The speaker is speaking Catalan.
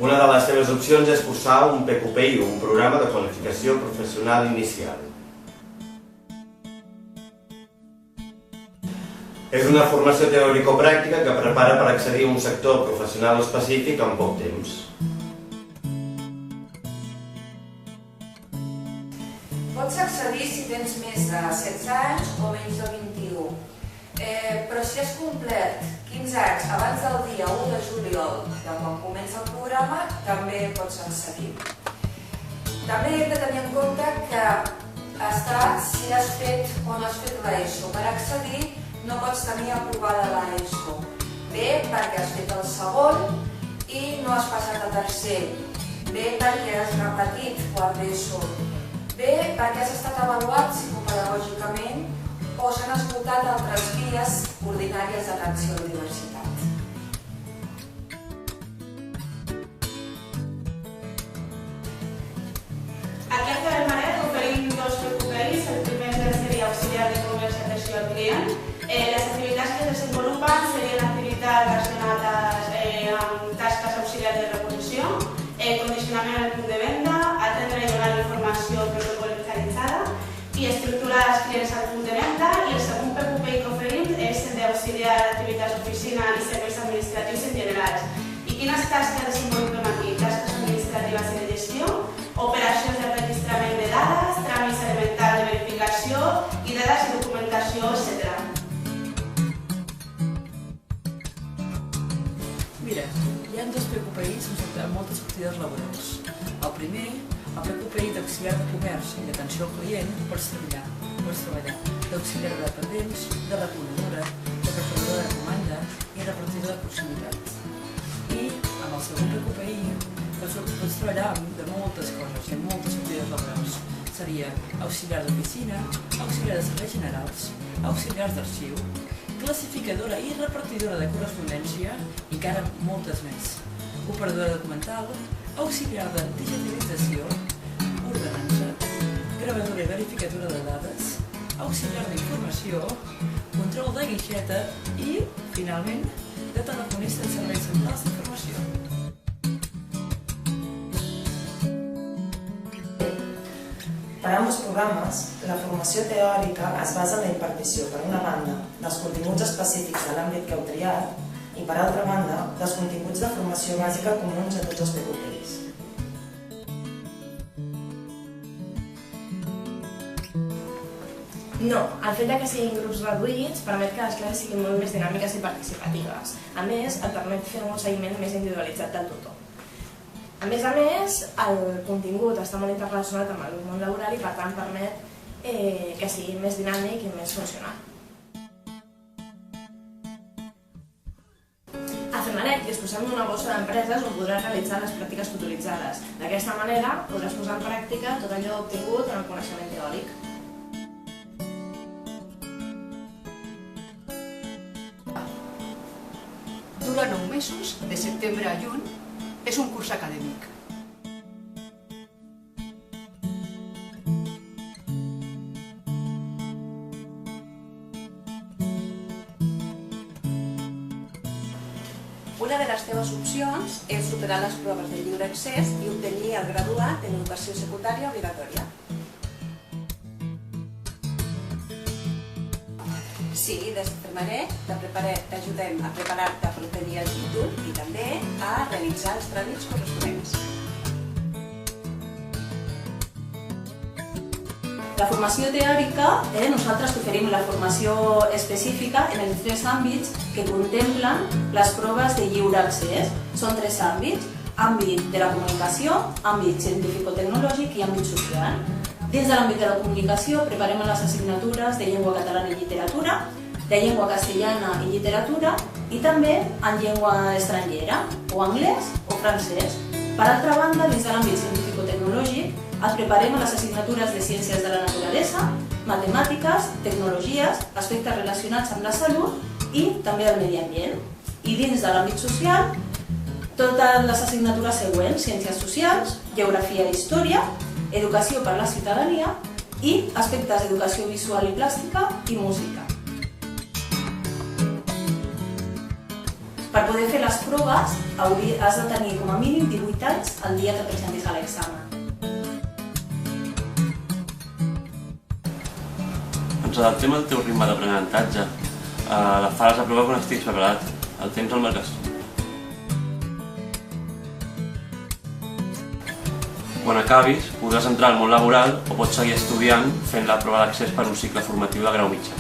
Una de les seves opcions és cursar un PQPI, un programa de qualificació professional inicial. És una formació teòrico-pràctica que prepara per accedir a un sector professional específic en poc temps. Pots accedir si tens més de 16 anys o menys de 21, però si has complert 15 anys abans del dia 1 de juliol, de quan comença el programa, també pots accedir. També hem de tenir en compte que si has fet o no has fet l'ESO. Per accedir no pots tenir aprovada l'ESO. Bé perquè has fet el segon i no has passat a tercer. Bé perquè has repetit quart d'ESO. Bé perquè has estat avaluat psicopedagògicament o s'han esgotat altres vies ordinàries d'atenció a la diversitat. Aquí al carrer Maret oferim dos PQPIs. El primer seria auxiliar de comerç i atenció al client. Les activitats que es desenvolupen serien activitats relacionades amb tasques auxiliars de reposició, condicionament al punt de venda, atendre i donar informació protocol·litzada i estructurar els clients al punt de venda. I el segon PQPI que oferim és el d'auxiliar d'activitats d'oficina i serveis administratius en general. I quines tasques desenvolupem aquí? Tasques administratives i de gestió, operacions de registrament de dades, tràmits elementals de verificació i dades i documentació, etc. Mira, hi ha dos PQPIs amb moltes sortides laborals. El primer, el PQPI d'auxiliar de comerç i d'atenció al client, pots treballar d'auxiliar de dependents, de reponedora, de preparadora de comanda i repartidor de proximitat. I amb el segon PQPI pots treballar de moltes coses i amb moltes sortides laborals. Seria auxiliar d'oficina, auxiliar de serveis generals, auxiliars d'arxiu, classificadora i repartidora de correspondència i encara moltes més. Operadora documental, auxiliar de digitalització, ordenança, gravadora i verificadora de dades, auxiliar d'informació, control de guixeta i, finalment, de telefonista en serveis centrals d'informació. Per a ambos programes, la formació teòrica es basa en la impartició, per una banda, dels continguts específics de l'àmbit que heu triat i, per altra banda, dels continguts de formació bàsica comuns a tots els PQPIs. No, el fet que siguin grups reduïts permet que les classes siguin molt més dinàmiques i participatives. A més, et permet fer un seguiment més individualitzat del tutor. A més, el contingut està molt interrelacionat amb el món laboral i per tant permet que sigui més dinàmic i més funcional. A Femanet disposem d'una bossa d'empreses on podràs realitzar les pràctiques tutoritzades. D'aquesta manera podràs posar en pràctica tot allò obtingut en el coneixement teòric. Dura 9 mesos, de setembre a juny. És un curs acadèmic. Una de les teves opcions és superar les proves de lliure accés i obtenir el graduat en educació secundària obligatòria. Sí, des de Femaret t'ajudem a preparar-te per obtenir el títol i també a realitzar els tràmits corresponents. La formació teòrica, nosaltres oferim la formació específica en els 3 àmbits que contemplen les proves de lliure accés. Són 3 àmbits: àmbit de la comunicació, àmbit científico-tecnològic i àmbit social. Dins de l'àmbit de la comunicació preparem les assignatures de llengua catalana i literatura, de llengua castellana i literatura i també en llengua estrangera, o anglès o francès. Per altra banda, dins de l'àmbit científico-tecnològic et preparem les assignatures de ciències de la naturalesa, matemàtiques, tecnologies, aspectes relacionats amb la salut i també el medi ambient. I dins de l'àmbit social, totes les assignatures següents: ciències socials, geografia i història, educació per la ciutadania i aspectes d'educació visual i plàstica i música. Per poder fer les proves has de tenir com a mínim 18 anys el dia que presentis a l'examen. Ens adaptem al teu ritme d'aprenentatge. Faràs la prova quan estiguis preparat. El temps el marques tu. Quan acabis, podràs entrar al món laboral o pots seguir estudiant fent la prova d'accés per un cicle formatiu de grau mitjà.